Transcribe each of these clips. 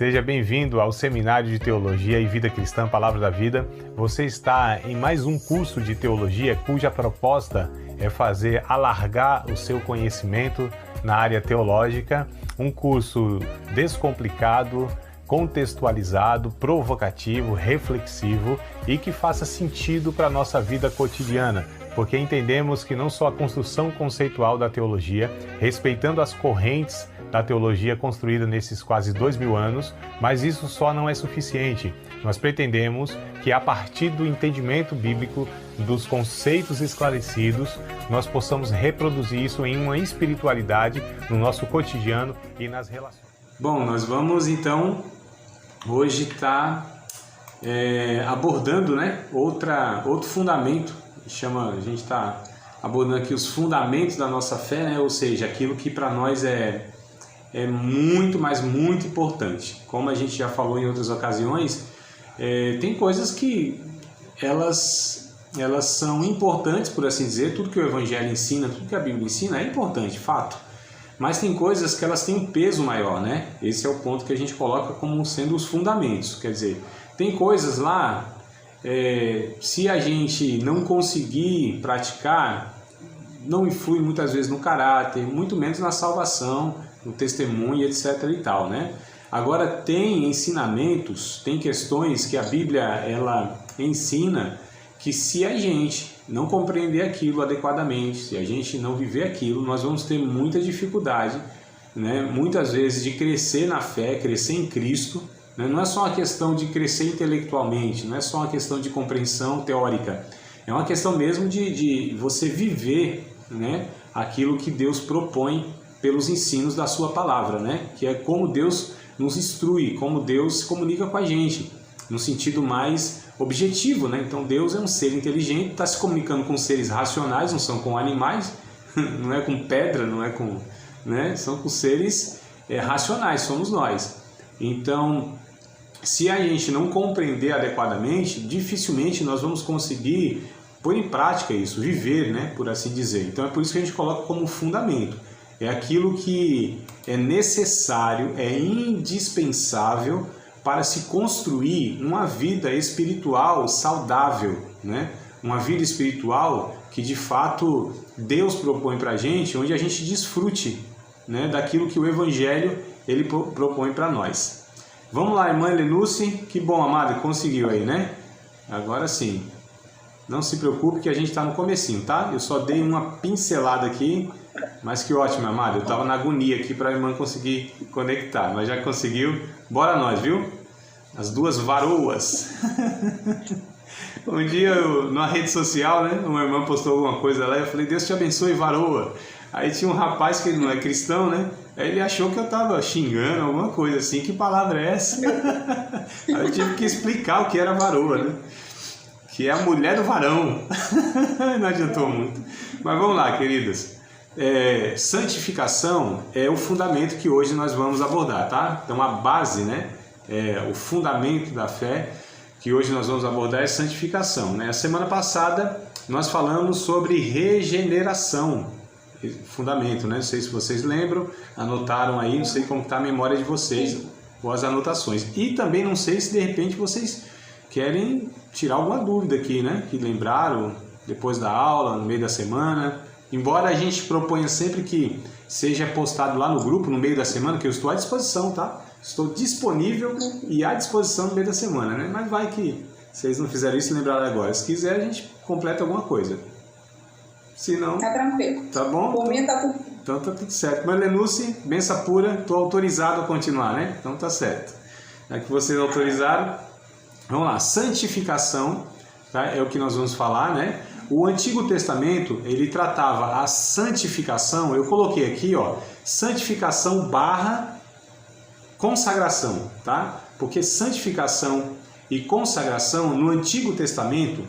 Seja bem-vindo ao Seminário de Teologia e Vida Cristã Palavra da Vida. Você está em mais um curso de teologia cuja proposta é fazer alargar o seu conhecimento na área teológica, um curso descomplicado, contextualizado, provocativo, reflexivo e que faça sentido para a nossa vida cotidiana, porque entendemos que não só a construção conceitual da teologia, respeitando as correntes da teologia construída nesses quase 2000 anos, mas isso só não é suficiente. Nós pretendemos que a partir do entendimento bíblico, dos conceitos esclarecidos, nós possamos reproduzir isso em uma espiritualidade no nosso cotidiano e nas relações. Bom, nós vamos então hoje estar abordando, outro fundamento. A gente está abordando aqui os fundamentos da nossa fé, ou seja, aquilo que para nós é muito, mas muito importante. Como a gente já falou em outras ocasiões, tem coisas que elas são importantes, por assim dizer. Tudo que o Evangelho ensina, tudo que a Bíblia ensina é importante, fato. Mas tem coisas que elas têm um peso maior, né? Esse é o ponto que a gente coloca como sendo os fundamentos. Quer dizer, tem coisas lá, se a gente não conseguir praticar, não influi muitas vezes no caráter, muito menos na salvação, no testemunho, etc. e tal, né? Agora, tem ensinamentos, tem questões que a Bíblia ela ensina que se a gente não compreender aquilo adequadamente, se a gente não viver aquilo, nós vamos ter muita dificuldade, né? Muitas vezes de crescer na fé, crescer em Cristo, né? Não é só uma questão de crescer intelectualmente, não é só uma questão de compreensão teórica, é uma questão mesmo de você viver, né, aquilo que Deus propõe pelos ensinos da sua palavra, né? Que é como Deus nos instrui, como Deus se comunica com a gente, no sentido mais objetivo, né? Então Deus é um ser inteligente, está se comunicando com seres racionais, não são com animais, não é com pedra, não é com, né? São com seres racionais, somos nós. Então, se a gente não compreender adequadamente, dificilmente nós vamos conseguir pôr em prática isso, viver, né? Por assim dizer. Então é por isso que a gente coloca como fundamento. É aquilo que é necessário, é indispensável para se construir uma vida espiritual saudável, né? Uma vida espiritual que de fato Deus propõe para a gente, onde a gente desfrute, né, daquilo que o Evangelho ele propõe para nós. Vamos lá, irmã Lenuce, que bom, amada, conseguiu aí, né? Agora sim. Não se preocupe que a gente está no comecinho, tá? Eu só dei uma pincelada aqui, mas que ótimo, amado. Eu estava na agonia aqui para a irmã conseguir conectar, mas já conseguiu. Bora nós, viu? As duas varoas. Um dia, na rede social, né, uma irmã postou alguma coisa lá e eu falei, Deus te abençoe, varoa. Aí tinha um rapaz que não é cristão, né? Aí ele achou que eu estava xingando, alguma coisa assim. Que palavra é essa? Aí eu tive que explicar o que era varoa, né? Que é a mulher do varão. Não adiantou muito. Mas vamos lá, queridas. Santificação é o fundamento que hoje nós vamos abordar, tá? Então a base, né? O fundamento da fé que hoje nós vamos abordar é santificação, né? A semana passada nós falamos sobre regeneração, fundamento, né? Não sei se vocês lembram, anotaram aí, não sei como está a memória de vocês ou as anotações. E também não sei se de repente vocês querem tirar alguma dúvida aqui, né? Que lembraram depois da aula, no meio da semana. Embora a gente proponha sempre que seja postado lá no grupo, no meio da semana, que eu estou à disposição, tá? Estou disponível e à disposição no meio da semana, né? Mas vai que vocês não fizeram isso e lembraram agora. Se quiser, a gente completa alguma coisa. Se não... Tá tranquilo. Tá bom? Por mim tá tudo. Então tá tudo certo. Mas Lenuce, benção pura, estou autorizado a continuar, né? Então tá certo. Já que vocês autorizaram, vamos lá. Santificação, tá? É o que nós vamos falar, né? O Antigo Testamento, ele tratava a santificação, eu coloquei aqui, ó, santificação barra consagração, tá? Porque santificação e consagração no Antigo Testamento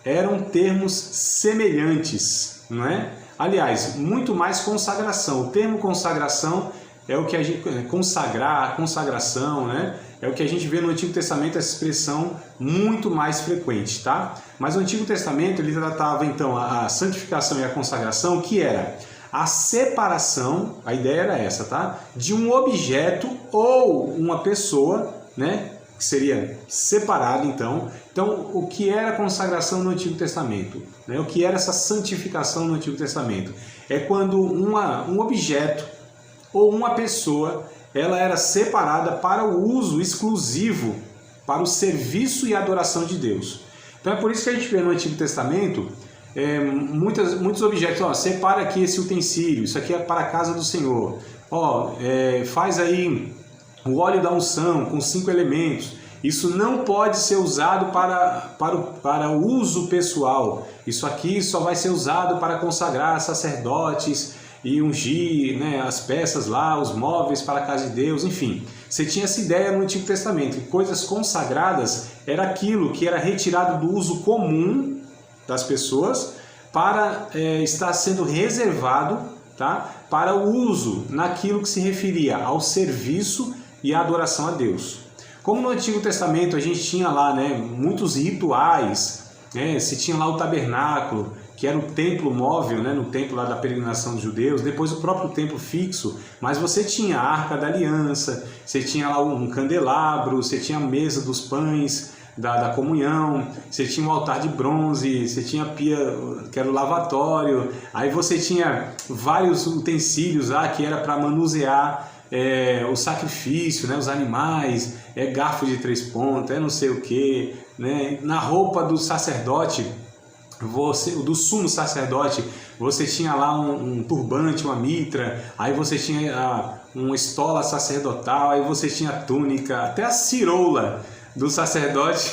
eram termos semelhantes, não é? Aliás, muito mais consagração. O termo consagração é o que a gente consagrar, consagração, né? É o que a gente vê no Antigo Testamento, essa expressão muito mais frequente, tá? Mas o Antigo Testamento ele tratava então a santificação e a consagração, que era a separação, a ideia era essa, tá? De um objeto ou uma pessoa, né? Que seria separado, então. Então, o que era a consagração no Antigo Testamento? Né? O que era essa santificação no Antigo Testamento? É quando um objeto ou uma pessoa, ela era separada para o uso exclusivo, para o serviço e adoração de Deus. Então é por isso que a gente vê no Antigo Testamento muitos objetos. Ó, separa aqui esse utensílio, isso aqui é para a casa do Senhor. Ó, faz aí o óleo da unção com 5 elementos. Isso não pode ser usado para o uso pessoal. Isso aqui só vai ser usado para consagrar sacerdotes e ungir, né, as peças lá, os móveis para a casa de Deus, enfim. Você tinha essa ideia no Antigo Testamento, que coisas consagradas era aquilo que era retirado do uso comum das pessoas para estar sendo reservado, tá, para o uso naquilo que se referia ao serviço e à adoração a Deus. Como no Antigo Testamento a gente tinha lá, né, muitos rituais, né, se tinha lá o tabernáculo, que era o templo móvel, né, no templo lá da peregrinação dos judeus, depois o próprio templo fixo, mas você tinha a Arca da Aliança, você tinha lá um candelabro, você tinha a mesa dos pães da comunhão, você tinha um altar de bronze, você tinha a pia, que era o lavatório, aí você tinha vários utensílios lá que era para manusear o sacrifício, né, os animais, garfo de 3 pontas, não sei o que, né, na roupa do sacerdote, do sumo sacerdote, você tinha lá um turbante, uma mitra, aí você tinha uma estola sacerdotal, aí você tinha a túnica, até a cirola do sacerdote,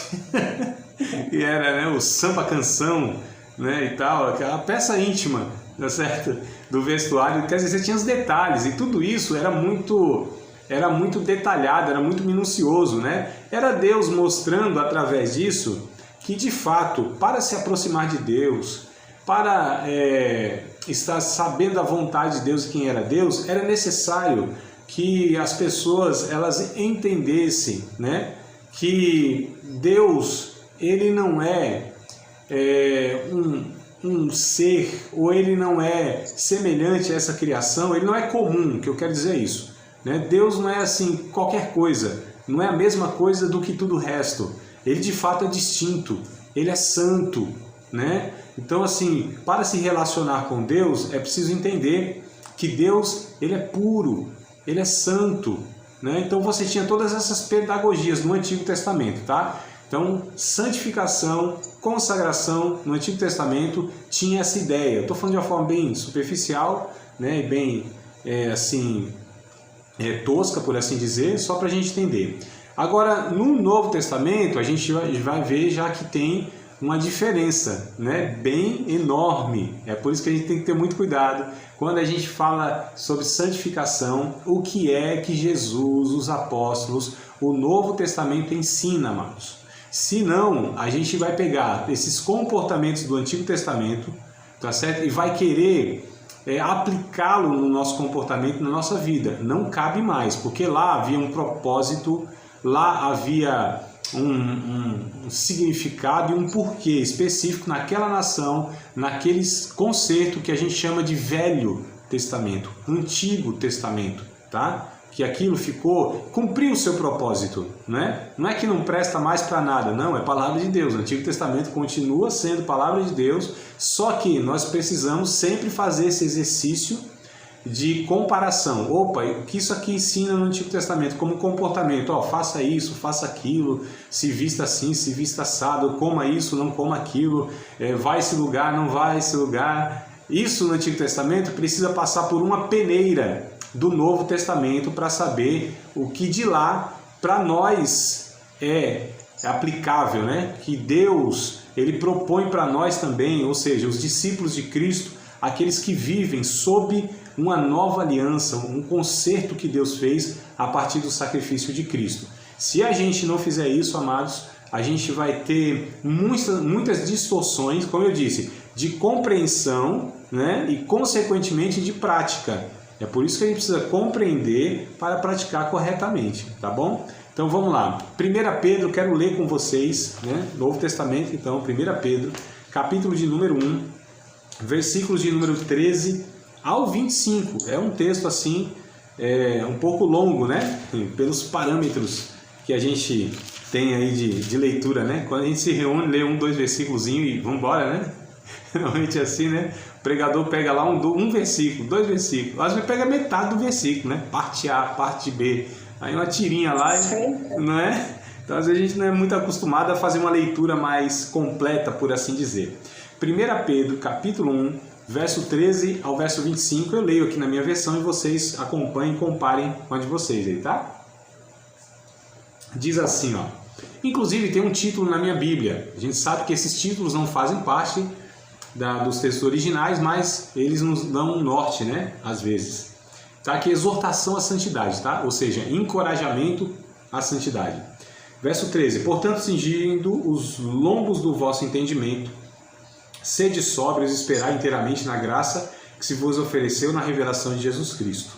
que era, né, o samba-canção, né, e tal, aquela peça íntima, tá certo? Do vestuário, quer dizer, você tinha os detalhes, e tudo isso era muito detalhado, era muito minucioso, né? Era Deus mostrando através disso que, de fato, para se aproximar de Deus, para estar sabendo a vontade de Deus e quem era Deus, era necessário que as pessoas elas entendessem, né, que Deus, ele não é um ser, ou ele não é semelhante a essa criação, ele não é comum, que eu quero dizer isso, né? Deus não é assim qualquer coisa, não é a mesma coisa do que tudo o resto, ele de fato é distinto, ele é santo, né? Então, assim, para se relacionar com Deus é preciso entender que Deus, ele é puro, ele é santo, né? Então você tinha todas essas pedagogias no Antigo Testamento, tá? Então, santificação, consagração no Antigo Testamento tinha essa ideia. Eu estou falando de uma forma bem superficial, né, bem tosca, por assim dizer, só para a gente entender. Agora, no Novo Testamento, a gente vai ver já que tem uma diferença, né, bem enorme. É por isso que a gente tem que ter muito cuidado quando a gente fala sobre santificação, o que é que Jesus, os apóstolos, o Novo Testamento ensina, amados. Se não, a gente vai pegar esses comportamentos do Antigo Testamento, tá certo? E vai querer aplicá-lo no nosso comportamento, na nossa vida. Não cabe mais, porque lá havia um propósito, lá havia um significado e um porquê específico naquela nação, naquele conceito que a gente chama de Velho Testamento, Antigo Testamento, tá? Que aquilo cumpriu o seu propósito, né? Não é que não presta mais para nada, não, é palavra de Deus. O Antigo Testamento continua sendo palavra de Deus, só que nós precisamos sempre fazer esse exercício de comparação. Opa, o que isso aqui ensina no Antigo Testamento como comportamento? Ó, faça isso, faça aquilo, se vista assim, se vista assado, coma isso, não coma aquilo, vai a esse lugar, não vai a esse lugar. Isso no Antigo Testamento precisa passar por uma peneira do Novo Testamento para saber o que de lá para nós é aplicável, né? Que Deus, ele propõe para nós também, ou seja, os discípulos de Cristo, aqueles que vivem sob uma nova aliança, um concerto que Deus fez a partir do sacrifício de Cristo. Se a gente não fizer isso, amados, a gente vai ter muitas distorções, como eu disse, de compreensão, né? E consequentemente de prática. É por isso que a gente precisa compreender para praticar corretamente, tá bom? Então vamos lá. 1 Pedro, quero ler com vocês, né? Novo Testamento, então, 1 Pedro, capítulo de número 1, versículos de número 13 ao 25. É um texto assim, um pouco longo, né? Pelos parâmetros que a gente tem aí de leitura, né? Quando a gente se reúne, lê 1, 2 versículos e vamos embora, né? Normalmente é assim, né? O pregador pega lá um versículo, 2 versículos. Às vezes pega metade do versículo, né? Parte A, parte B. Aí uma tirinha lá, não é? Então às vezes a gente não é muito acostumado a fazer uma leitura mais completa, por assim dizer. 1 Pedro, capítulo 1, verso 13 ao verso 25, eu leio aqui na minha versão e vocês acompanhem e comparem com a de vocês aí, tá? Diz assim, ó. Inclusive tem um título na minha Bíblia. A gente sabe que esses títulos não fazem parte dos textos originais, mas eles nos dão um norte, né? Às vezes. Tá aqui, exortação à santidade, tá? Ou seja, encorajamento à santidade. Verso 13. Portanto, cingindo os lombos do vosso entendimento, sede sóbrios e esperai inteiramente na graça que se vos ofereceu na revelação de Jesus Cristo.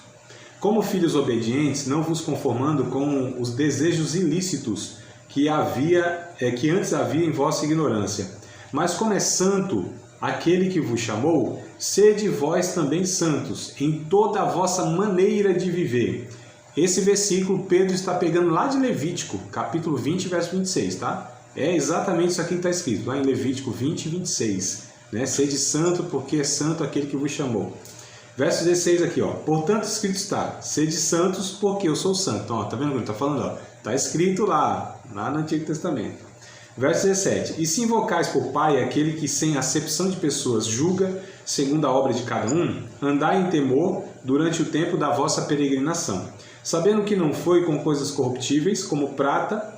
Como filhos obedientes, não vos conformando com os desejos ilícitos que antes havia em vossa ignorância. Mas como é santo aquele que vos chamou, sede vós também santos em toda a vossa maneira de viver. Esse versículo Pedro está pegando lá de Levítico, capítulo 20, verso 26, tá? É exatamente isso aqui que está escrito, lá em Levítico 20, 26. Né? Sede santo, porque é santo aquele que vos chamou. Verso 16 aqui, ó. Portanto, escrito está, sede santos, porque eu sou santo. Então, ó, tá vendo o que ele está falando? Ó? Está escrito lá no Antigo Testamento. Verso 17. E se invocais por Pai aquele que sem acepção de pessoas julga, segundo a obra de cada um, andai em temor durante o tempo da vossa peregrinação, sabendo que não foi com coisas corruptíveis, como prata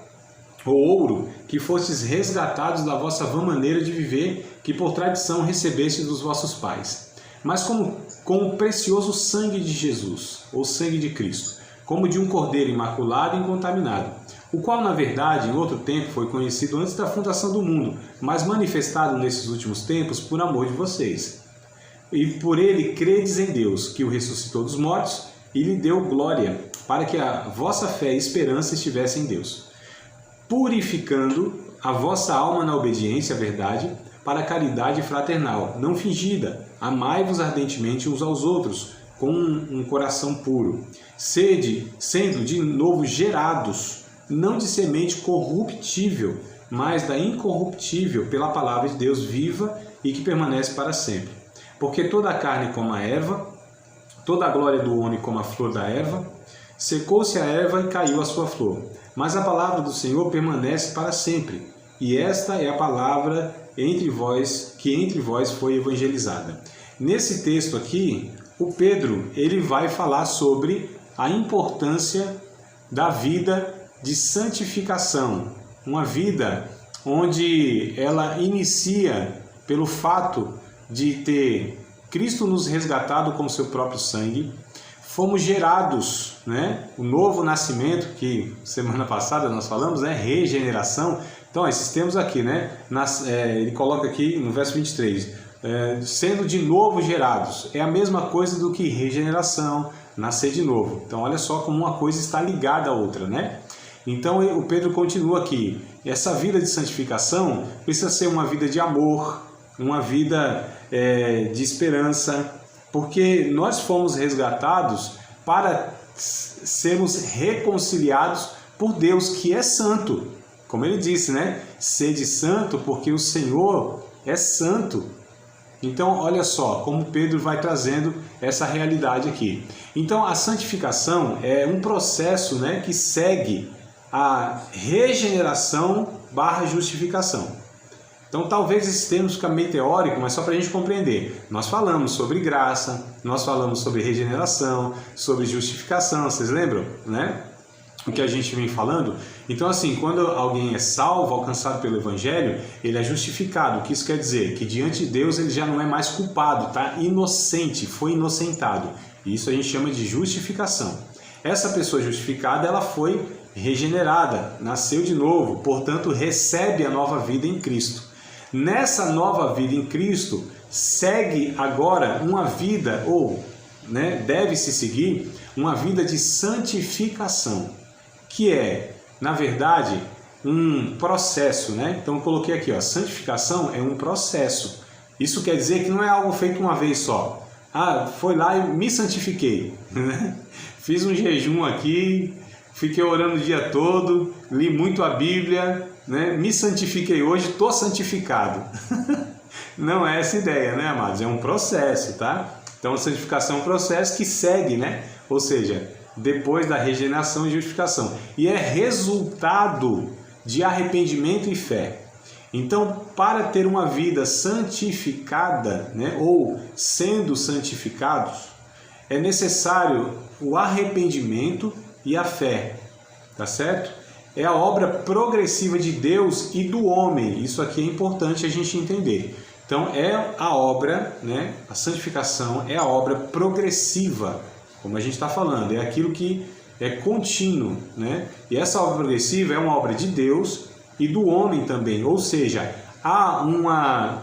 ou ouro, que fostes resgatados da vossa vã maneira de viver, que por tradição recebestes dos vossos pais, mas com o precioso sangue de Jesus, ou sangue de Cristo, como de um cordeiro imaculado e incontaminado, o qual, na verdade, em outro tempo foi conhecido antes da fundação do mundo, mas manifestado nesses últimos tempos por amor de vocês. E por ele credes em Deus, que o ressuscitou dos mortos e lhe deu glória, para que a vossa fé e esperança estivessem em Deus, purificando a vossa alma na obediência à verdade, para a caridade fraternal, não fingida. Amai-vos ardentemente uns aos outros, com um coração puro. Sendo de novo gerados, não de semente corruptível, mas da incorruptível, pela palavra de Deus viva e que permanece para sempre. Porque toda a carne como a erva, toda a glória do homem como a flor da erva, secou-se a erva e caiu a sua flor. Mas a palavra do Senhor permanece para sempre, e esta é a palavra que entre vós foi evangelizada. Nesse texto aqui, o Pedro ele vai falar sobre a importância da vida de santificação, uma vida onde ela inicia pelo fato de ter Cristo nos resgatado com seu próprio sangue, fomos gerados, né? O novo nascimento, que semana passada nós falamos, né? Regeneração. Então, esses termos aqui, né? Ele coloca aqui no verso 23, sendo de novo gerados. É a mesma coisa do que regeneração, nascer de novo. Então, olha só como uma coisa está ligada à outra, né? Então, o Pedro continua aqui. Essa vida de santificação precisa ser uma vida de amor, uma vida de esperança, porque nós fomos resgatados para sermos reconciliados por Deus, que é santo. Como ele disse, né? Sede santo, porque o Senhor é santo. Então, olha só como Pedro vai trazendo essa realidade aqui. Então, a santificação é um processo, né, que segue a regeneração / justificação. Então, talvez esse termo fique meio teórico, mas só para a gente compreender. Nós falamos sobre graça, nós falamos sobre regeneração, sobre justificação, vocês lembram, né? O que a gente vem falando. Então, assim, quando alguém é salvo, alcançado pelo Evangelho, ele é justificado. O que isso quer dizer? Que diante de Deus ele já não é mais culpado, tá? Inocente, foi inocentado. Isso a gente chama de justificação. Essa pessoa justificada, ela foi regenerada, nasceu de novo, portanto, recebe a nova vida em Cristo. Nessa nova vida em Cristo, segue agora uma vida, deve-se seguir uma vida de santificação, que é, na verdade, um processo, né? Então eu coloquei aqui, ó, santificação é um processo. Isso quer dizer que não é algo feito uma vez só. Foi lá e me santifiquei. Fiz um jejum aqui, fiquei orando o dia todo, li muito a Bíblia, né? Me santifiquei hoje, estou santificado. Não é essa ideia, né, amados? É um processo, tá? Então a santificação é um processo que segue, né? Ou seja, depois da regeneração e justificação. E é resultado de arrependimento e fé. Então, para ter uma vida santificada, né, ou sendo santificados, é necessário o arrependimento e a fé, tá certo? É a obra progressiva de Deus e do homem. Isso aqui é importante a gente entender. Então, é a obra, né, a santificação é a obra progressiva, como a gente está falando, é aquilo que é contínuo, né? E essa obra progressiva é uma obra de Deus e do homem também, ou seja, há uma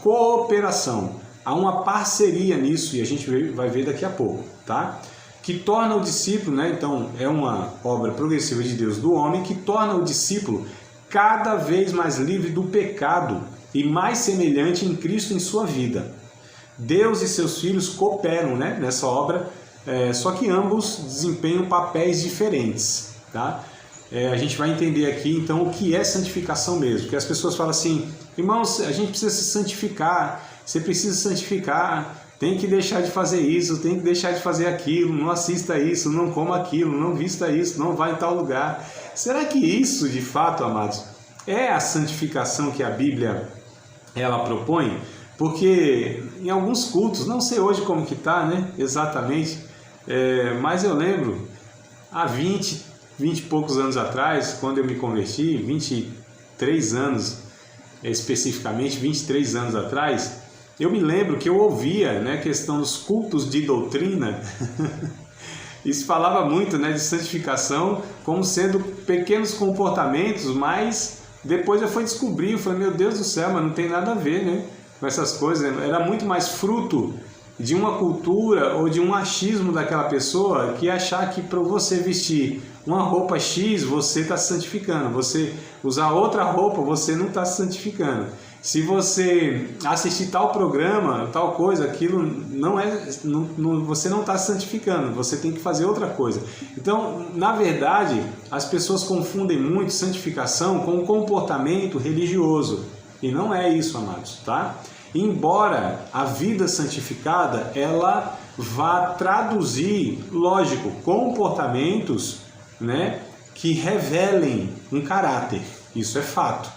cooperação, há uma parceria nisso, e a gente vai ver daqui a pouco, tá? Que torna o discípulo, né? Então, é uma obra progressiva de Deus do homem, que torna o discípulo cada vez mais livre do pecado e mais semelhante em Cristo em sua vida. Deus e seus filhos cooperam, né, nessa obra, só que ambos desempenham papéis diferentes, tá? A gente vai entender aqui, então, o que é santificação mesmo. Porque as pessoas falam assim, irmãos, a gente precisa se santificar, você precisa se santificar, tem que deixar de fazer isso, tem que deixar de fazer aquilo, não assista isso, não coma aquilo, não vista isso, não vá em tal lugar. Será que isso, de fato, amados, é a santificação que a Bíblia ela propõe? Porque em alguns cultos, não sei hoje como que está, né, exatamente, mas eu lembro, há 20 e poucos anos atrás, quando eu me converti, 23 anos, especificamente 23 anos atrás, eu me lembro que eu ouvia, né, a questão dos cultos de doutrina, isso falava muito, né, de santificação como sendo pequenos comportamentos, mas depois eu fui descobrir, eu falei, meu Deus do céu, mas não tem nada a ver, né, com essas coisas, era muito mais fruto de uma cultura ou de um achismo daquela pessoa que achar que para você vestir uma roupa X você está se santificando, você usar outra roupa você não está se santificando. Se você assistir tal programa, tal coisa, aquilo você não está se santificando, você tem que fazer outra coisa. Então, na verdade, as pessoas confundem muito santificação com comportamento religioso. E não é isso, amados, tá? Embora a vida santificada, ela vá traduzir, lógico, comportamentos, né, que revelem um caráter. Isso é fato.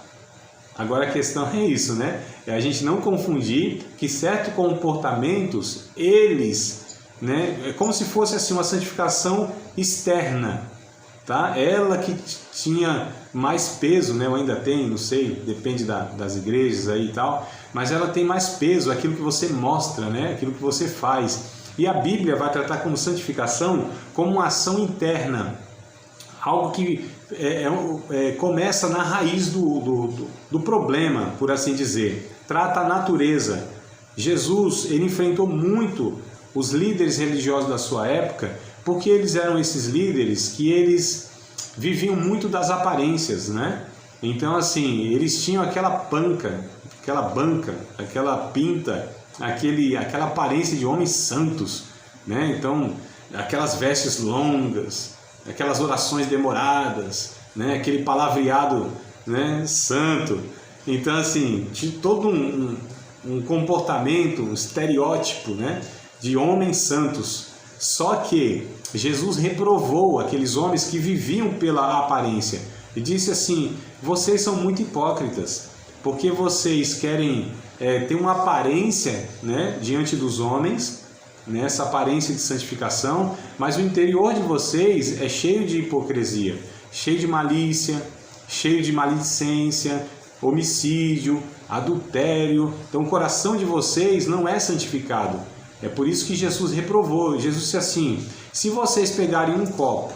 Agora a questão é isso, né? É a gente não confundir que certos comportamentos, eles, né, é como se fosse assim uma santificação externa, tá? Ela que tinha mais peso, né? Ou ainda tem, não sei, depende das igrejas aí e tal, mas ela tem mais peso, aquilo que você mostra, né? Aquilo que você faz. E a Bíblia vai tratar como santificação como uma ação interna, algo que começa na raiz do problema, por assim dizer. Trata a natureza. Jesus, ele enfrentou muito os líderes religiosos da sua época, porque eles eram esses líderes que eles viviam muito das aparências, né? Então, assim, eles tinham aquela banca, aquela pinta, aquela aparência de homens santos, né? Então, aquelas vestes longas, aquelas orações demoradas, né? Aquele palavreado, né, santo. Então, assim, tinha todo um comportamento, um estereótipo, né, de homens santos. Só que Jesus reprovou aqueles homens que viviam pela aparência e disse assim: vocês são muito hipócritas, porque vocês querem ter uma aparência, né, diante dos homens, né, essa aparência de santificação, mas o interior de vocês é cheio de hipocrisia, cheio de malícia, cheio de maledicência, homicídio, adultério. Então o coração de vocês não é santificado. É por isso que Jesus reprovou. Jesus disse assim: se vocês pegarem um copo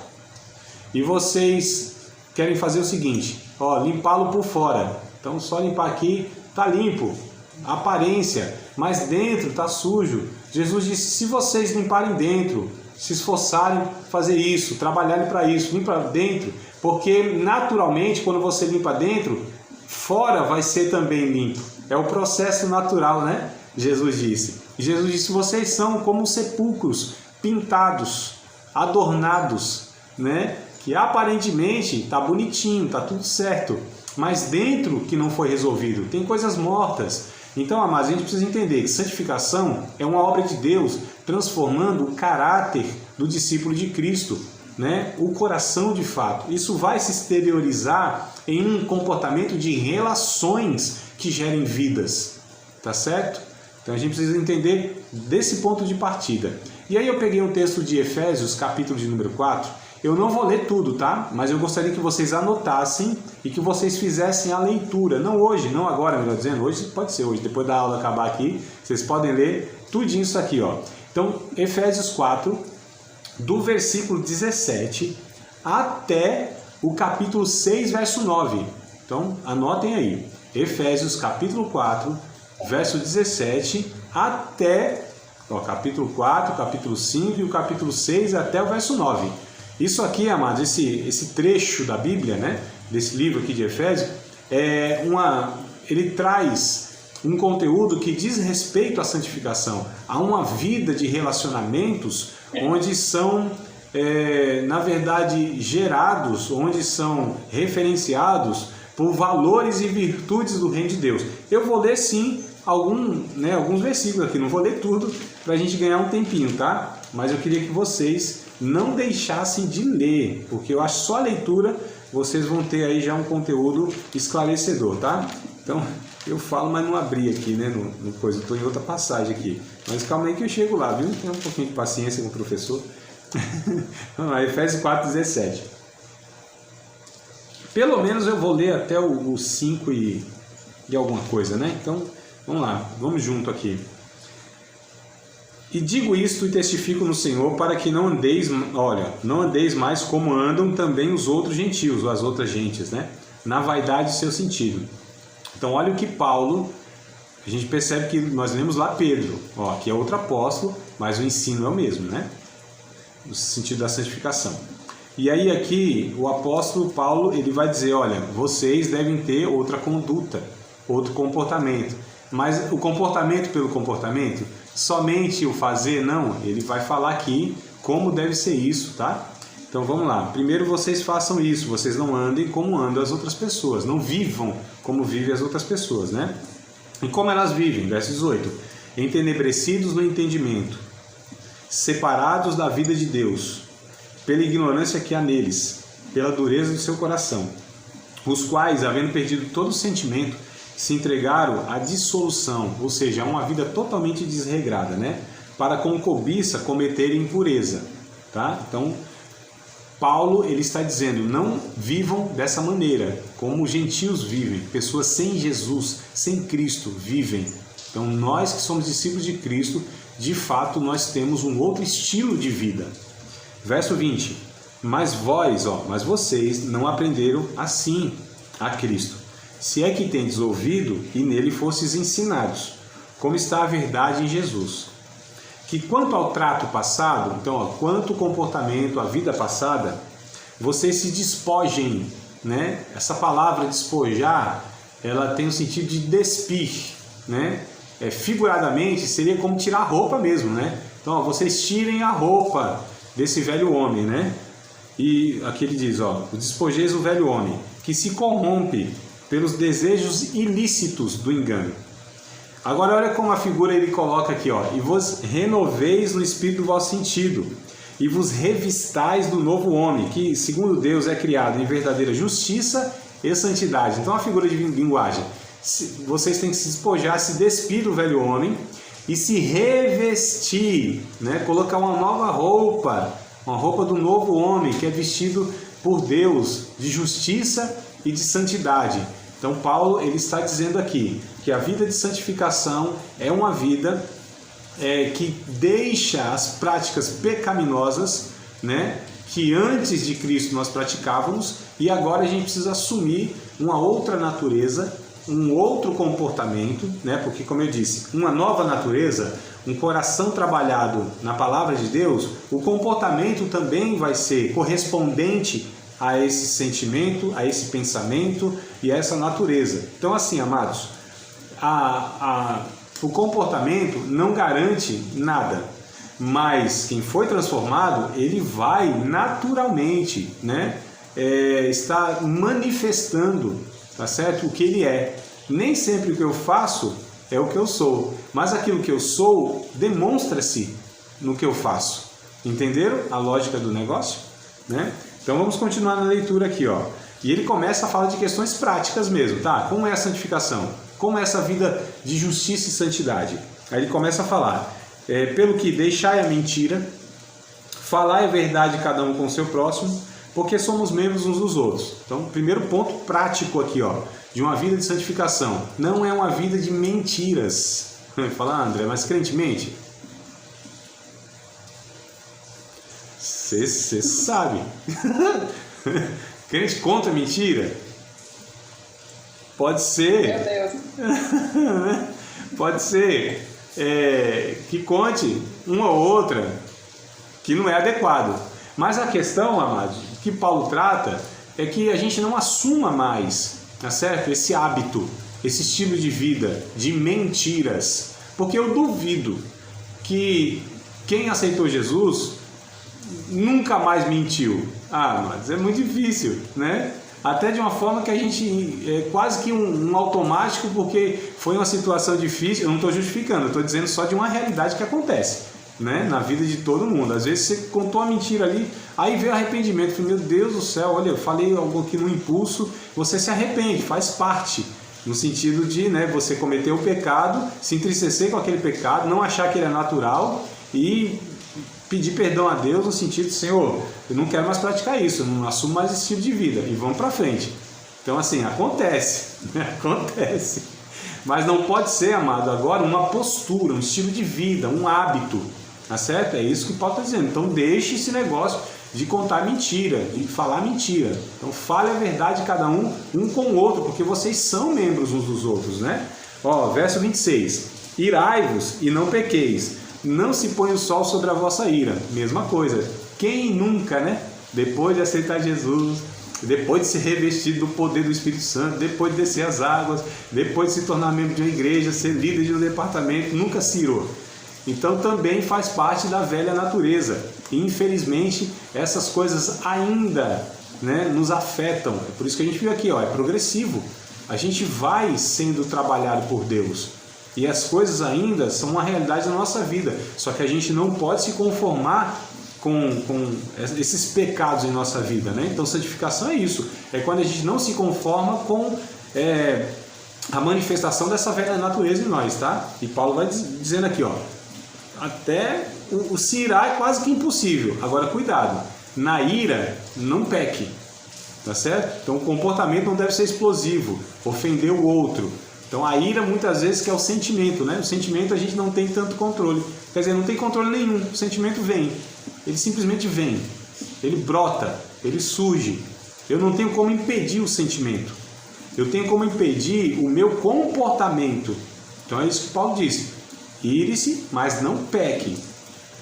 e vocês querem fazer o seguinte, limpá-lo por fora, então só limpar aqui, tá limpo, aparência, mas dentro tá sujo. Jesus disse: se vocês limparem dentro, se esforçarem fazer isso, trabalharem para isso, limpa dentro, porque naturalmente quando você limpa dentro, fora vai ser também limpo. É o processo natural, né? Jesus disse, vocês são como sepulcros pintados, adornados, né? Que aparentemente está bonitinho, está tudo certo, mas dentro que não foi resolvido, tem coisas mortas. Então, amados, a gente precisa entender que santificação é uma obra de Deus transformando o caráter do discípulo de Cristo, né? O coração de fato. Isso vai se exteriorizar em um comportamento de relações que gerem vidas, tá certo? Então a gente precisa entender desse ponto de partida. E aí eu peguei um texto de Efésios, capítulo de número 4, eu não vou ler tudo, tá? Mas eu gostaria que vocês anotassem e que vocês fizessem a leitura, não hoje, não agora, melhor dizendo, hoje pode ser hoje, depois da aula acabar aqui, vocês podem ler tudinho isso aqui, ó. Então, Efésios 4, do versículo 17 até o capítulo 6, verso 9. Então, anotem aí. Efésios, capítulo 4, verso 17 até, ó, capítulo 4, capítulo 5 e o capítulo 6 até o verso 9. Isso aqui, amados, esse trecho da Bíblia, né, desse livro aqui de Efésios, ele traz um conteúdo que diz respeito à santificação, a uma vida de relacionamentos onde são, na verdade, gerados, onde são referenciados por valores e virtudes do reino de Deus. Eu vou ler, sim, alguns versículos aqui, não vou ler tudo para a gente ganhar um tempinho, tá? Mas eu queria que vocês não deixassem de ler, porque eu acho que só a leitura vocês vão ter aí já um conteúdo esclarecedor, tá? Então, eu falo, mas não abri aqui, né, no coisa, estou em outra passagem aqui. Mas calma aí que eu chego lá, viu? Tenha um pouquinho de paciência com o professor. Vamos lá, Efésios 4:17. Pelo menos eu vou ler até o 5 e alguma coisa, né? Então, vamos lá, vamos junto aqui. E digo isto e testifico no Senhor para que não andeis mais como andam também os outros gentios, ou as outras gentes, né? Na vaidade do seu sentido. Então, olha o que Paulo, a gente percebe que nós lemos lá Pedro, ó, que é outro apóstolo, mas o ensino é o mesmo, né? No sentido da santificação. E aí aqui, o apóstolo Paulo, ele vai dizer, olha, vocês devem ter outra conduta, outro comportamento. Mas o comportamento pelo comportamento, somente o fazer, não. Ele vai falar aqui como deve ser isso, tá? Então vamos lá. Primeiro vocês façam isso, vocês não andem como andam as outras pessoas, não vivam como vivem as outras pessoas, né? E como elas vivem? Verso 18. Entenebrecidos no entendimento, separados da vida de Deus, pela ignorância que há neles, pela dureza do seu coração, os quais, havendo perdido todo o sentimento, se entregaram à dissolução, ou seja, a uma vida totalmente desregrada, né? Para com cobiça cometerem impureza, tá? Então, Paulo, ele está dizendo, não vivam dessa maneira, como os gentios vivem, pessoas sem Jesus, sem Cristo vivem. Então, nós que somos discípulos de Cristo, de fato, nós temos um outro estilo de vida. Verso 20, mas vocês não aprenderam assim a Cristo. Se é que tendes ouvido e nele fostes ensinados, como está a verdade em Jesus. Que quanto ao trato passado, então, quanto ao comportamento, a vida passada, vocês se despojem, né? Essa palavra despojar, ela tem o sentido de despir, né? Figuradamente, seria como tirar a roupa mesmo, né? Então, vocês tirem a roupa desse velho homem, né? E aqui ele diz, despojeis o velho homem, que se corrompe pelos desejos ilícitos do engano. Agora olha como a figura ele coloca aqui, e vos renoveis no espírito do vosso sentido, e vos revistais do novo homem, que segundo Deus é criado em verdadeira justiça e santidade. Então a figura de linguagem, vocês têm que se despojar, se despir do velho homem e se revestir, né? Colocar uma nova roupa, uma roupa do novo homem, que é vestido por Deus de justiça e de santidade. Então Paulo ele está dizendo aqui que a vida de santificação é uma vida que deixa as práticas pecaminosas, né, que antes de Cristo nós praticávamos, e agora a gente precisa assumir uma outra natureza, um outro comportamento, né, porque como eu disse, uma nova natureza, um coração trabalhado na palavra de Deus, o comportamento também vai ser correspondente a esse sentimento, a esse pensamento e a essa natureza. Então assim, amados, O comportamento não garante nada, mas quem foi transformado, ele vai naturalmente, né, estar manifestando, tá certo? O que ele é. Nem sempre o que eu faço é o que eu sou, mas aquilo que eu sou demonstra-se no que eu faço. Entenderam a lógica do negócio? Né? Então vamos continuar na leitura aqui, ó. E ele começa a falar de questões práticas mesmo, tá? Como é a santificação? Como é essa vida de justiça e santidade? Aí ele começa a falar, pelo que deixai a mentira, falai a verdade cada um com o seu próximo, porque somos membros uns dos outros. Então, primeiro ponto prático aqui, ó, de uma vida de santificação. Não é uma vida de mentiras. Fala, André, mas crente mente? Você sabe. Crente conta mentira? Pode ser. Meu Deus. Pode ser que conte uma ou outra que não é adequado. Mas a questão, amados, que Paulo trata é que a gente não assuma mais, tá certo? Esse hábito, esse estilo de vida de mentiras. Porque eu duvido que quem aceitou Jesus nunca mais mentiu. Mas é muito difícil, né? Até de uma forma que a gente quase que um automático, porque foi uma situação difícil. Eu não estou justificando, eu estou dizendo só de uma realidade que acontece, né? Na vida de todo mundo. Às vezes você contou uma mentira ali, aí veio arrependimento. Falei, meu Deus do céu, olha, eu falei algo aqui no impulso. Você se arrepende, faz parte. No sentido de, né, você cometer o pecado, se entristecer com aquele pecado, não achar que ele é natural e pedir perdão a Deus no sentido de, Senhor, eu não quero mais praticar isso, eu não assumo mais esse estilo de vida e vamos para frente. Então, assim, acontece, acontece. Mas não pode ser, amado, agora uma postura, um estilo de vida, um hábito, tá certo? É isso que o Paulo está dizendo. Então, deixe esse negócio de contar mentira, de falar mentira. Então, fale a verdade cada um com o outro, porque vocês são membros uns dos outros, né? Ó, verso 26. Irai-vos e não pequeis. Não se põe o sol sobre a vossa ira. Mesma coisa. Quem nunca, né? Depois de aceitar Jesus, depois de ser revestido do poder do Espírito Santo, depois de descer as águas, depois de se tornar membro de uma igreja, ser líder de um departamento, nunca se irou. Então também faz parte da velha natureza. E infelizmente essas coisas ainda, né, nos afetam. É por isso que a gente viu aqui, ó, é progressivo. A gente vai sendo trabalhado por Deus. E as coisas ainda são uma realidade da nossa vida. Só que a gente não pode se conformar com esses pecados em nossa vida, né? Então santificação é isso. É quando a gente não se conforma com a manifestação dessa velha natureza em nós, tá? E Paulo vai dizendo aqui, ó, até o se irar é quase que impossível. Agora cuidado, na ira não peque, tá certo? Então o comportamento não deve ser explosivo, ofender o outro. Então a ira muitas vezes que é o sentimento, né? O sentimento a gente não tem tanto controle. Quer dizer, não tem controle nenhum. O sentimento vem. Ele simplesmente vem. Ele brota. Ele surge. Eu não tenho como impedir o sentimento. Eu tenho como impedir o meu comportamento. Então é isso que Paulo disse. Ire-se, mas não peque.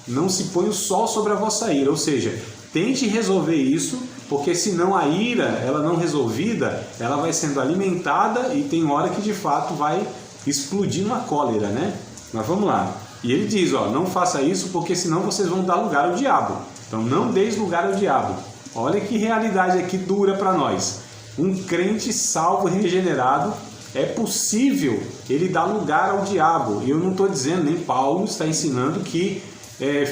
Não se põe o sol sobre a vossa ira. Ou seja, tente resolver isso, porque senão a ira, ela não resolvida, ela vai sendo alimentada e tem hora que de fato vai explodir numa cólera, né? Mas vamos lá. E ele diz, ó, não faça isso porque senão vocês vão dar lugar ao diabo. Então não deis lugar ao diabo. Olha que realidade aqui dura para nós. Um crente salvo e regenerado, é possível ele dar lugar ao diabo. E eu não estou dizendo, nem Paulo está ensinando que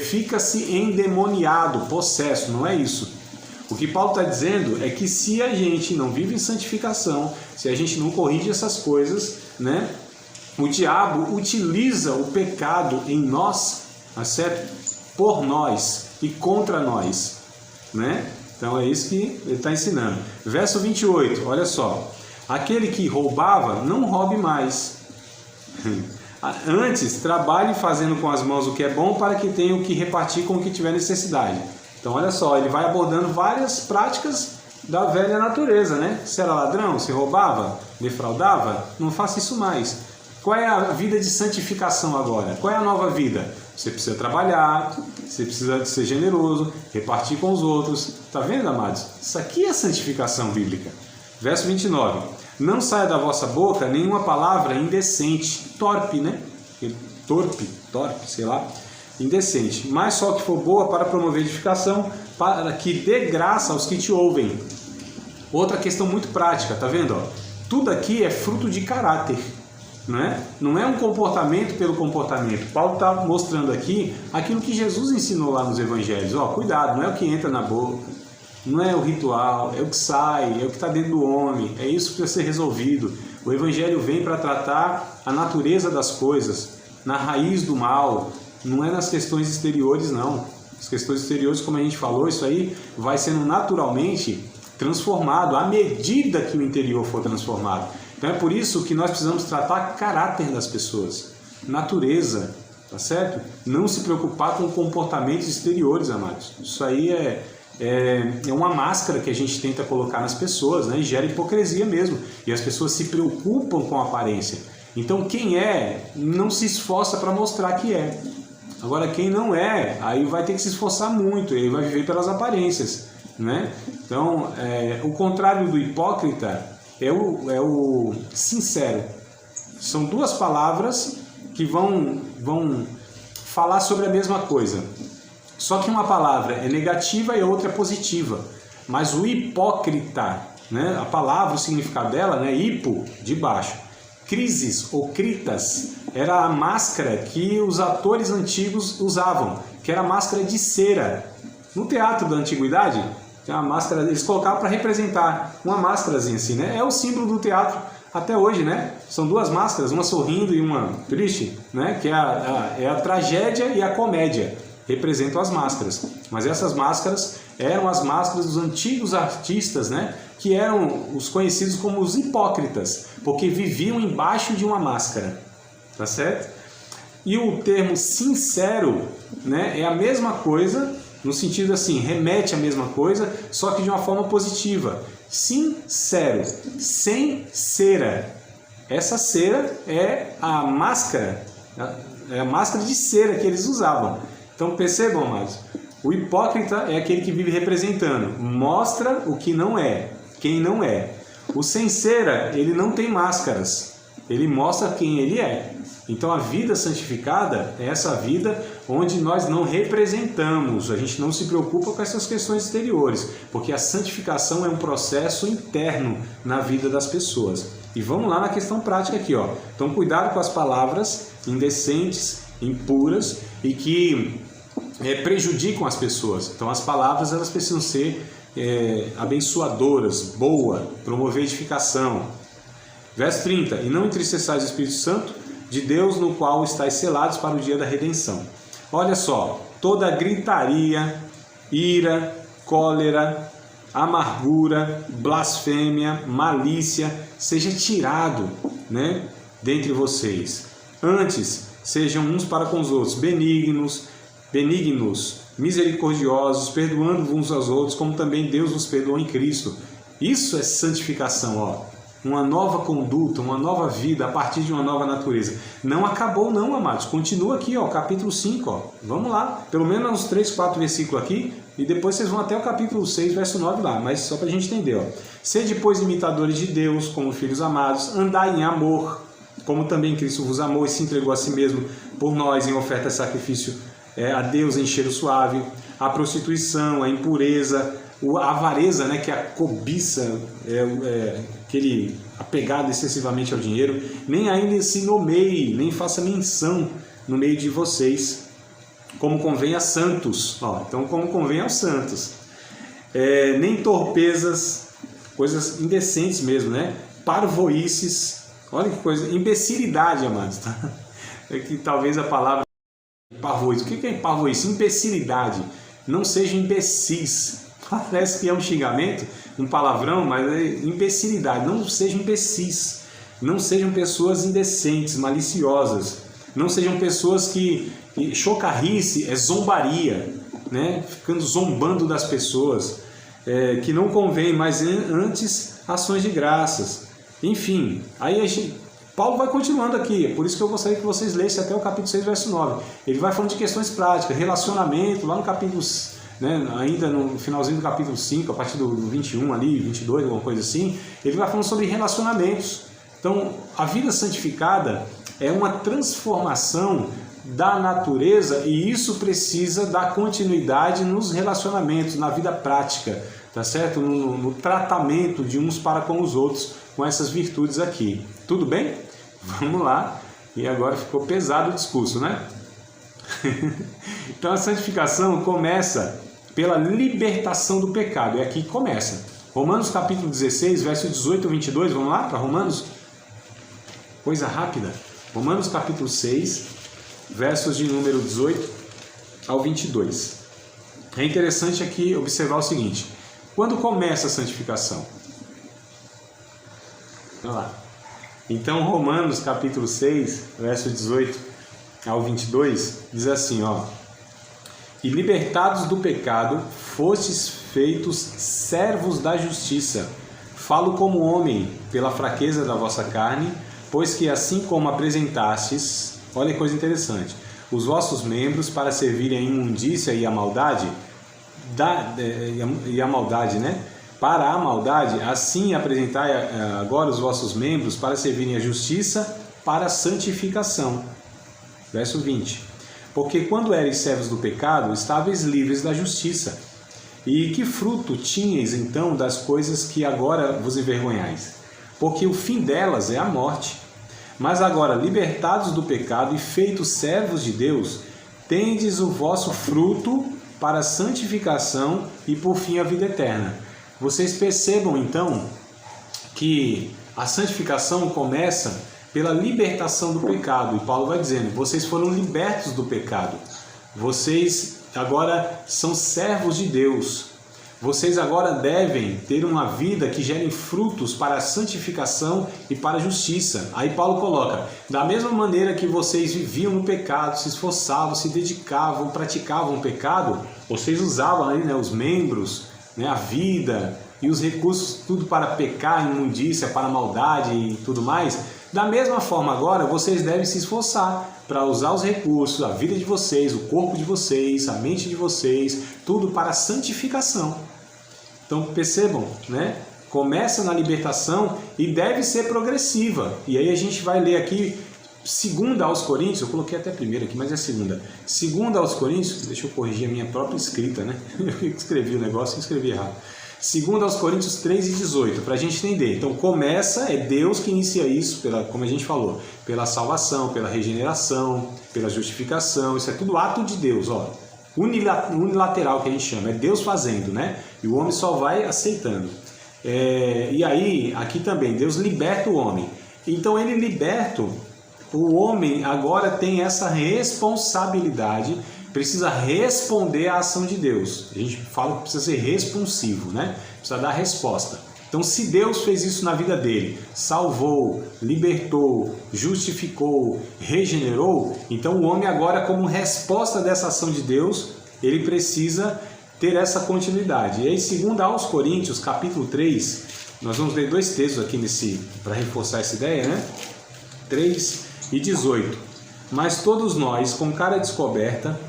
fica-se endemoniado, possesso, não é isso. O que Paulo está dizendo é que se a gente não vive em santificação, se a gente não corrige essas coisas, né, o diabo utiliza o pecado em nós, tá certo? Por nós e contra nós, né? Então é isso que ele está ensinando. Verso 28, olha só. Aquele que roubava, não roube mais. Antes, trabalhe fazendo com as mãos o que é bom para que tenha o que repartir com o que tiver necessidade. Então olha só, ele vai abordando várias práticas da velha natureza, né? Se era ladrão, se roubava, defraudava, não faça isso mais. Qual é a vida de santificação agora? Qual é a nova vida? Você precisa trabalhar, você precisa ser generoso, repartir com os outros. Tá vendo, amados? Isso aqui é santificação bíblica. Verso 29. Não saia da vossa boca nenhuma palavra indecente, torpe, né? torpe, sei lá, indecente, mas só que for boa para promover edificação, para que dê graça aos que te ouvem. Outra questão muito prática, tá vendo? Ó? Tudo aqui é fruto de caráter, não é um comportamento pelo comportamento. Paulo está mostrando aqui aquilo que Jesus ensinou lá nos evangelhos. Ó, cuidado, não é o que entra na boca, não é o ritual, é o que sai, é o que está dentro do homem, é isso que precisa ser resolvido. O evangelho vem para tratar a natureza das coisas, na raiz do mal, não é nas questões exteriores, não. As questões exteriores, como a gente falou, isso aí vai sendo naturalmente transformado à medida que o interior for transformado. Então é por isso que nós precisamos tratar caráter das pessoas, natureza, tá certo? Não se preocupar com comportamentos exteriores, amados. Isso aí é uma máscara que a gente tenta colocar nas pessoas, né? E gera hipocrisia mesmo. E as pessoas se preocupam com a aparência. Então quem não se esforça para mostrar que é. Agora quem não aí vai ter que se esforçar muito, ele vai viver pelas aparências, né? Então, o contrário do hipócrita é o sincero. São duas palavras que vão falar sobre a mesma coisa. Só que uma palavra é negativa e a outra é positiva. Mas o hipócrita, né? A palavra, o significado dela, né? Hipo, de baixo. Crises ou critas era a máscara que os atores antigos usavam, que era a máscara de cera. No teatro da antiguidade, a máscara eles colocavam para representar uma máscarazinha assim, né? É o símbolo do teatro até hoje, né? São duas máscaras, uma sorrindo e uma triste, né? Que é a tragédia e a comédia. Representam as máscaras. Mas essas máscaras eram as máscaras dos antigos artistas, né? Que eram os conhecidos como os hipócritas, porque viviam embaixo de uma máscara, tá certo? E o termo sincero, né? É a mesma coisa, no sentido assim, remete à mesma coisa, só que de uma forma positiva. Sincero, sem cera. Essa cera é a máscara de cera que eles usavam. Então percebam, amados, o hipócrita é aquele que vive representando, mostra o que não é, quem não é. O sem cera, ele não tem máscaras, ele mostra quem ele é. Então a vida santificada é essa vida onde nós não representamos, a gente não se preocupa com essas questões exteriores, porque a santificação é um processo interno na vida das pessoas. E vamos lá na questão prática aqui, ó. Então cuidado com as palavras indecentes, impuras e que prejudicam as pessoas. Então as palavras elas precisam ser abençoadoras, boa, promover edificação. Verso 30, e não entristeçais o Espírito Santo de Deus, no qual estáis selados para o dia da redenção. Olha só, toda gritaria, ira, cólera, amargura, blasfêmia, malícia, seja tirado, né, dentre vocês. Antes, sejam uns para com os outros benignos, misericordiosos, perdoando uns aos outros, como também Deus nos perdoou em Cristo. Isso é santificação, ó. Uma nova conduta, uma nova vida a partir de uma nova natureza. Não acabou não, amados. Continua aqui, ó, capítulo 5, ó. Vamos lá. Pelo menos uns 3, 4 versículos aqui. E depois vocês vão até o capítulo 6, verso 9 lá. Mas só para a gente entender, ó. Sede, pois, imitadores de Deus, como filhos amados. Andai em amor, como também Cristo vos amou e se entregou a si mesmo por nós em oferta de sacrifício a Deus em cheiro suave. A prostituição, a impureza, a avareza, né, que é a cobiça, aquele apegado excessivamente ao dinheiro, nem ainda se nomeie, nem faça menção no meio de vocês, como convém a santos. Ó, então, como convém aos santos. Nem torpezas, coisas indecentes mesmo, né? Parvoices, olha que coisa, imbecilidade, amados, tá? É que talvez a palavra parvoice, o que é parvoice? Imbecilidade. Não sejam imbecis. Parece que é um xingamento, um palavrão, mas é imbecilidade. Não sejam imbecis, não sejam pessoas indecentes, maliciosas, não sejam pessoas que chocarrice é zombaria, né? Ficando zombando das pessoas, que não convém, mas antes ações de graças. Enfim, aí Paulo vai continuando aqui, é por isso que eu gostaria que vocês lessem até o capítulo 6, verso 9. Ele vai falando de questões práticas, relacionamento, lá no capítulo, né, ainda no finalzinho do capítulo 5, a partir do 21 ali, 22, alguma coisa assim, ele vai falando sobre relacionamentos. Então, a vida santificada é uma transformação da natureza e isso precisa dar continuidade nos relacionamentos, na vida prática, tá certo? No tratamento de uns para com os outros, com essas virtudes aqui. Tudo bem? Vamos lá. E agora ficou pesado o discurso, né? Então a santificação começa pela libertação do pecado. É aqui que começa. Romanos capítulo 16, verso 18 e 22. Vamos lá para Romanos? Coisa rápida. Romanos capítulo 6, versos de número 18 ao 22. É interessante aqui observar o seguinte. Quando começa a santificação? Vamos lá. Então, Romanos capítulo 6, verso 18 ao 22, diz assim, ó. E libertados do pecado, fostes feitos servos da justiça. Falo como homem, pela fraqueza da vossa carne, pois que assim como apresentastes, olha que coisa interessante, os vossos membros para servirem à imundícia e à maldade, né? Para a maldade, assim apresentai agora os vossos membros para servirem à justiça, para a santificação. Verso 20. Porque quando eres servos do pecado, estáveis livres da justiça. E que fruto tinhais então das coisas que agora vos envergonhais? Porque o fim delas é a morte. Mas agora, libertados do pecado e feitos servos de Deus, tendes o vosso fruto para a santificação e por fim a vida eterna. Vocês percebam então que a santificação começa pela libertação do pecado. E Paulo vai dizendo, vocês foram libertos do pecado. Vocês agora são servos de Deus. Vocês agora devem ter uma vida que gere frutos para a santificação e para a justiça. Aí Paulo coloca, da mesma maneira que vocês viviam no pecado, se esforçavam, se dedicavam, praticavam o pecado, vocês usavam aí, né, os membros, né, a vida e os recursos, tudo para pecar, imundícia, para maldade e tudo mais. Da mesma forma agora, vocês devem se esforçar para usar os recursos, a vida de vocês, o corpo de vocês, a mente de vocês, tudo para a santificação. Então percebam, né? Começa na libertação e deve ser progressiva. E aí a gente vai ler aqui, 2 aos Coríntios, eu coloquei até primeiro aqui, mas é 2. 2 aos Coríntios, deixa eu corrigir a minha própria escrita, né? Eu escrevi o negócio e escrevi errado. 2 aos Coríntios 3 e 18, para a gente entender. Então começa, é Deus que inicia isso, como a gente falou, pela salvação, pela regeneração, pela justificação, isso é tudo ato de Deus, ó, unilateral que a gente chama, é Deus fazendo, né? E o homem só vai aceitando. E aí, aqui também, Deus liberta o homem. Então ele liberta, o homem agora tem essa responsabilidade, precisa responder à ação de Deus. A gente fala que precisa ser responsivo, né? Precisa dar resposta. Então, se Deus fez isso na vida dele, salvou, libertou, justificou, regenerou, então o homem agora, como resposta dessa ação de Deus, ele precisa ter essa continuidade. E aí, 2 aos Coríntios, capítulo 3, nós vamos ler 2 textos aqui para reforçar essa ideia, né? 3 e 18. Mas todos nós, com cara descoberta,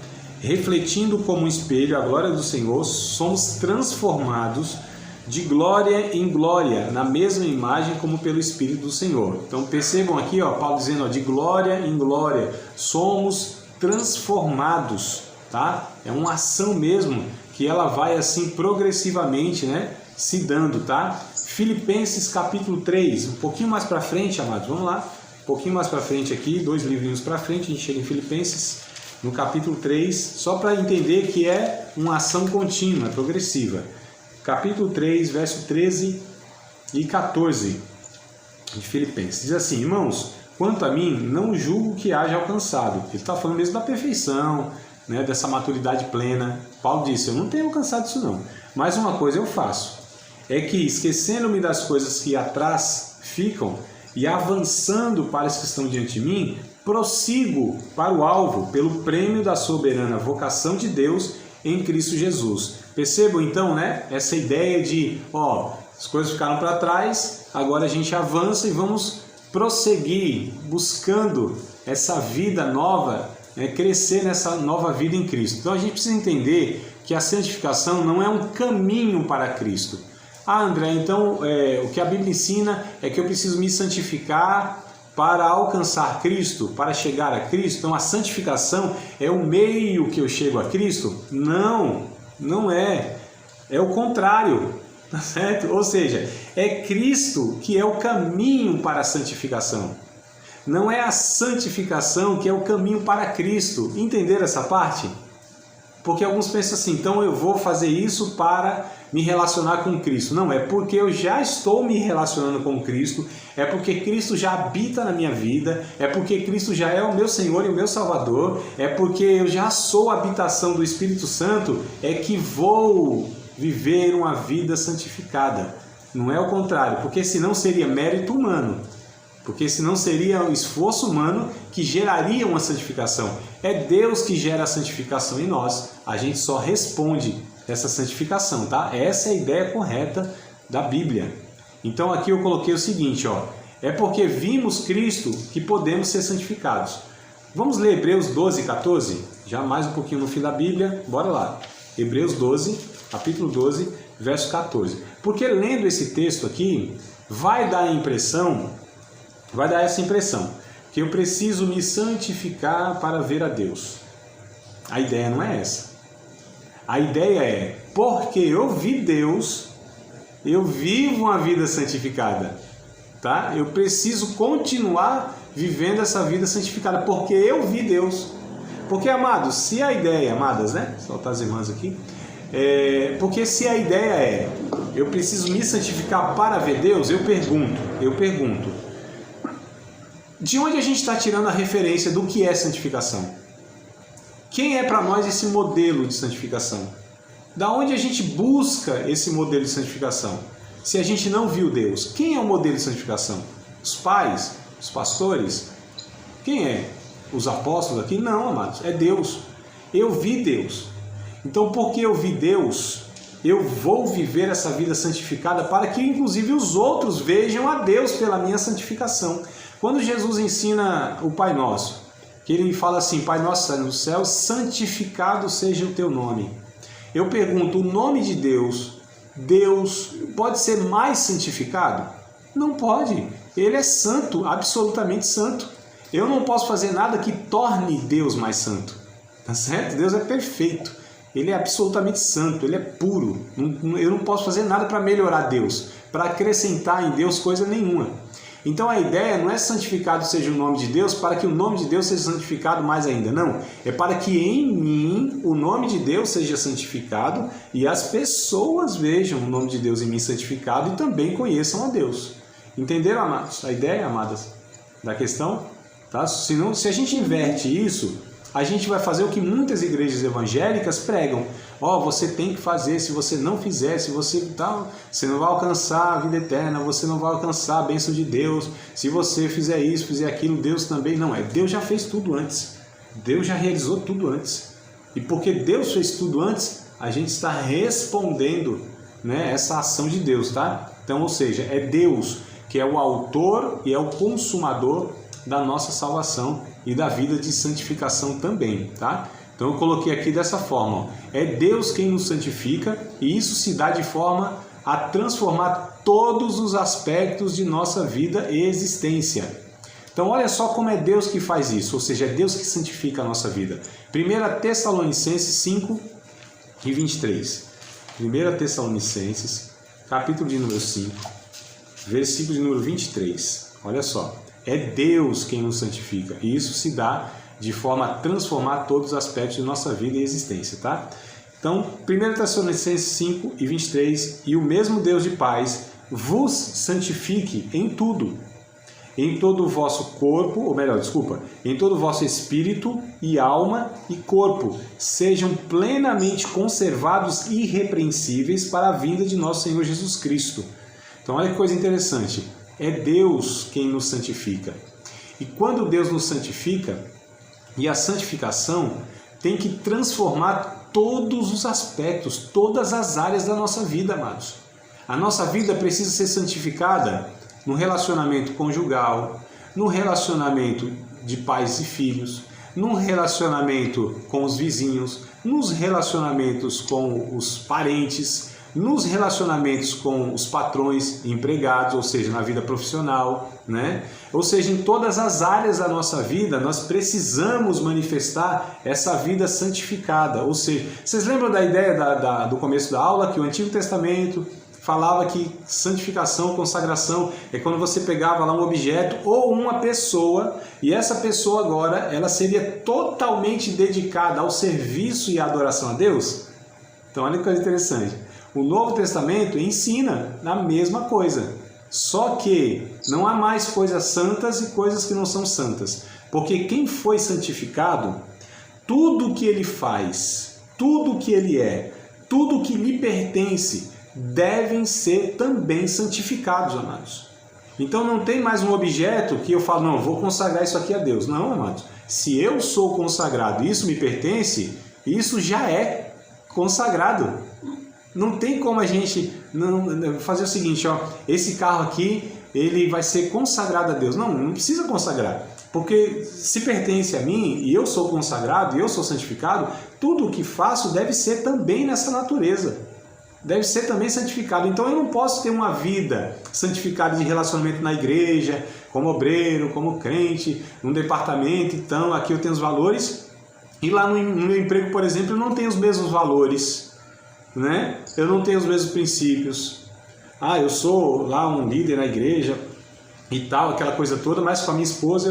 refletindo como um espelho a glória do Senhor, somos transformados de glória em glória, na mesma imagem como pelo Espírito do Senhor. Então percebam aqui, ó, Paulo dizendo, ó, de glória em glória, somos transformados, tá? É uma ação mesmo, que ela vai assim progressivamente, né, se dando, tá? Filipenses capítulo 3, um pouquinho mais para frente, amados, vamos lá, um pouquinho mais para frente aqui, 2 livrinhos para frente, a gente chega em Filipenses, no capítulo 3, só para entender que é uma ação contínua, progressiva. Capítulo 3, verso 13 e 14 de Filipenses. Diz assim, irmãos, quanto a mim, não julgo que haja alcançado. Ele está falando mesmo da perfeição, né, dessa maturidade plena. Paulo disse, eu não tenho alcançado isso não. Mas uma coisa eu faço, é que esquecendo-me das coisas que atrás ficam e avançando para as que estão diante de mim, prossigo para o alvo, pelo prêmio da soberana vocação de Deus em Cristo Jesus. Percebam então, né, essa ideia de, ó, as coisas ficaram para trás, agora a gente avança e vamos prosseguir buscando essa vida nova, né, crescer nessa nova vida em Cristo. Então a gente precisa entender que a santificação não é um caminho para Cristo. Ah, André, então o que a Bíblia ensina é que eu preciso me santificar para alcançar Cristo, para chegar a Cristo. Então a santificação é o meio que eu chego a Cristo? Não, não é. É o contrário, tá certo? Ou seja, é Cristo que é o caminho para a santificação. Não é a santificação que é o caminho para Cristo. Entenderam essa parte? Porque alguns pensam assim, então eu vou fazer isso para me relacionar com Cristo. Não, é porque eu já estou me relacionando com Cristo, é porque Cristo já habita na minha vida, é porque Cristo já é o meu Senhor e o meu Salvador, é porque eu já sou a habitação do Espírito Santo, é que vou viver uma vida santificada. Não é o contrário, porque senão seria mérito humano. Porque senão seria um esforço humano que geraria uma santificação. É Deus que gera a santificação em nós. A gente só responde essa santificação, tá? Essa é a ideia correta da Bíblia. Então aqui eu coloquei o seguinte, ó. É porque vimos Cristo que podemos ser santificados. Vamos ler Hebreus 12, 14? Já mais um pouquinho no fim da Bíblia. Bora lá. Hebreus 12, capítulo 12, verso 14. Porque lendo esse texto aqui, vai dar essa impressão, que eu preciso me santificar para ver a Deus. A ideia não é essa. A ideia é, porque eu vi Deus, eu vivo uma vida santificada, tá? Eu preciso continuar vivendo essa vida santificada, porque eu vi Deus. Porque, amados, se a ideia, amadas, né? Soltar as irmãs aqui. Porque se a ideia é, eu preciso me santificar para ver Deus, eu pergunto, de onde a gente está tirando a referência do que é santificação? Quem é para nós esse modelo de santificação? Da onde a gente busca esse modelo de santificação? Se a gente não viu Deus, quem é o modelo de santificação? Os pais? Os pastores? Quem é? Os apóstolos aqui? Não, amados, é Deus. Eu vi Deus. Então, porque eu vi Deus, eu vou viver essa vida santificada para que, inclusive, os outros vejam a Deus pela minha santificação. Quando Jesus ensina o Pai Nosso, que ele fala assim, Pai Nosso nos céus, santificado seja o teu nome. Eu pergunto, o nome de Deus pode ser mais santificado? Não pode. Ele é santo, absolutamente santo. Eu não posso fazer nada que torne Deus mais santo. Tá certo? Deus é perfeito. Ele é absolutamente santo, ele é puro. Eu não posso fazer nada para melhorar Deus, para acrescentar em Deus coisa nenhuma. Então a ideia não é santificado seja o nome de Deus para que o nome de Deus seja santificado mais ainda, não. É para que em mim o nome de Deus seja santificado e as pessoas vejam o nome de Deus em mim santificado e também conheçam a Deus. Entenderam, amados? A ideia, amadas, da questão? Tá? Senão, se a gente inverte isso, a gente vai fazer o que muitas igrejas evangélicas pregam. Você tem que fazer, se você não fizer, você não vai alcançar a vida eterna, você não vai alcançar a bênção de Deus. Se você fizer isso, fizer aquilo, Deus também não. Deus já fez tudo antes. Deus já realizou tudo antes. E porque Deus fez tudo antes, a gente está respondendo, né, essa ação de Deus, tá? Então, ou seja, é Deus que é o autor e é o consumador da nossa salvação e da vida de santificação também, tá? Então eu coloquei aqui dessa forma, é Deus quem nos santifica e isso se dá de forma a transformar todos os aspectos de nossa vida e existência. Então olha só como é Deus que faz isso, ou seja, é Deus que santifica a nossa vida. 1 Tessalonicenses 5 e 23. 1 Tessalonicenses, capítulo de número 5, versículo de número 23. Olha só. É Deus quem nos santifica. E isso se dá de forma a transformar todos os aspectos de nossa vida e existência, tá? Então, 1 Tessalonicenses 5 e 23. E o mesmo Deus de paz vos santifique em tudo. Em todo o vosso corpo, ou melhor, em todo o vosso espírito e alma e corpo, sejam plenamente conservados e irrepreensíveis para a vinda de nosso Senhor Jesus Cristo. Então, olha que coisa interessante. É Deus quem nos santifica. E quando Deus nos santifica, e a santificação tem que transformar todos os aspectos, todas as áreas da nossa vida, amados. A nossa vida precisa ser santificada no relacionamento conjugal, no relacionamento de pais e filhos, no relacionamento com os vizinhos, nos relacionamentos com os parentes, nos relacionamentos com os patrões e empregados, ou seja, na vida profissional, né? Ou seja, em todas as áreas da nossa vida, nós precisamos manifestar essa vida santificada. Ou seja, vocês lembram da ideia do começo da aula, que o Antigo Testamento falava que santificação, consagração, é quando você pegava lá um objeto ou uma pessoa, e essa pessoa agora, ela seria totalmente dedicada ao serviço e à adoração a Deus? Então, olha que coisa interessante. O Novo Testamento ensina a mesma coisa, só que não há mais coisas santas e coisas que não são santas, porque quem foi santificado, tudo que ele faz, tudo que ele é, tudo que lhe pertence, devem ser também santificados, amados. Então não tem mais um objeto que eu falo, não, vou consagrar isso aqui a Deus. Não, amados. Se eu sou consagrado e isso me pertence, isso já é consagrado. Não tem como a gente fazer o seguinte, ó, esse carro aqui, ele vai ser consagrado a Deus. Não, não precisa consagrar. Porque se pertence a mim e eu sou consagrado e eu sou santificado, tudo o que faço deve ser também nessa natureza. Deve ser também santificado. Então eu não posso ter uma vida santificada de relacionamento na igreja, como obreiro, como crente, num departamento, então aqui eu tenho os valores, e lá no meu emprego, por exemplo, eu não tenho os mesmos valores, né? Eu não tenho os mesmos princípios. Ah, eu sou lá um líder na igreja e tal, aquela coisa toda, mas com a minha esposa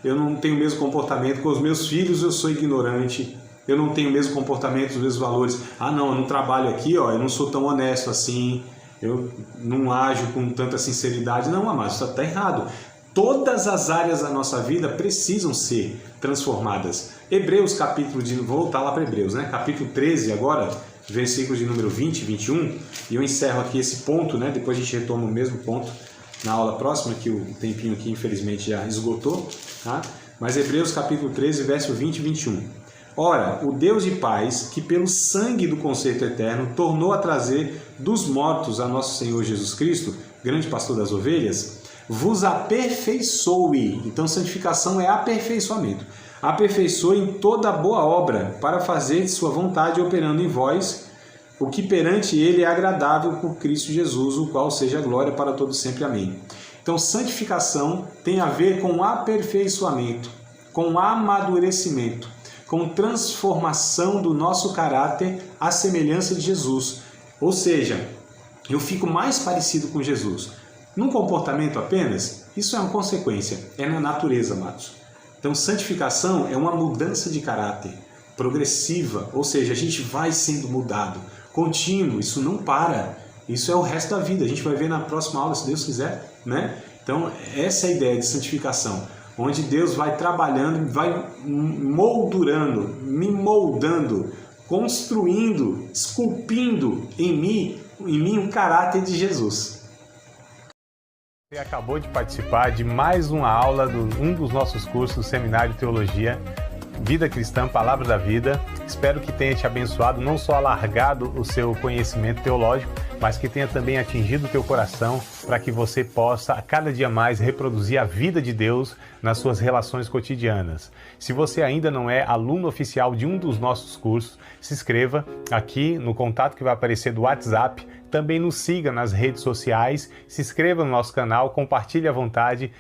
eu não tenho o mesmo comportamento, com os meus filhos eu sou ignorante. Eu não tenho o mesmo comportamento, os mesmos valores. Ah, não, eu não trabalho aqui, ó, eu não sou tão honesto assim, eu não ajo com tanta sinceridade. Não, amado, isso está errado. Todas as áreas da nossa vida precisam ser transformadas. Hebreus, vou voltar lá para Hebreus, né? Capítulo 13 agora, versículos de número 20 e 21, e eu encerro aqui esse ponto, né? Depois a gente retoma o mesmo ponto na aula próxima, que o tempinho aqui infelizmente já esgotou, tá? Mas Hebreus capítulo 13, verso 20 e 21. Ora, o Deus de paz, que pelo sangue do concerto eterno tornou a trazer dos mortos a nosso Senhor Jesus Cristo, grande pastor das ovelhas, vos aperfeiçoe. Então, santificação é aperfeiçoamento. Aperfeiçoe em toda boa obra, para fazer de sua vontade operando em vós, o que perante ele é agradável por Cristo Jesus, o qual seja a glória para todos sempre. Amém. Então, santificação tem a ver com aperfeiçoamento, com amadurecimento, com transformação do nosso caráter à semelhança de Jesus. Ou seja, eu fico mais parecido com Jesus. Num comportamento apenas, isso é uma consequência, é na natureza, amados. Então, santificação é uma mudança de caráter progressiva, ou seja, a gente vai sendo mudado, contínuo, isso não para. Isso é o resto da vida, a gente vai ver na próxima aula, se Deus quiser, né? Então, essa é a ideia de santificação, onde Deus vai trabalhando, vai moldurando, me moldando, construindo, esculpindo em mim um caráter de Jesus. Você acabou de participar de mais uma aula de um dos nossos cursos, Seminário de Teologia, Vida Cristã, Palavra da Vida. Espero que tenha te abençoado, não só alargado o seu conhecimento teológico, mas que tenha também atingido o teu coração para que você possa, a cada dia mais, reproduzir a vida de Deus nas suas relações cotidianas. Se você ainda não é aluno oficial de um dos nossos cursos, se inscreva aqui no contato que vai aparecer do WhatsApp, também nos siga nas redes sociais, se inscreva no nosso canal, compartilhe à vontade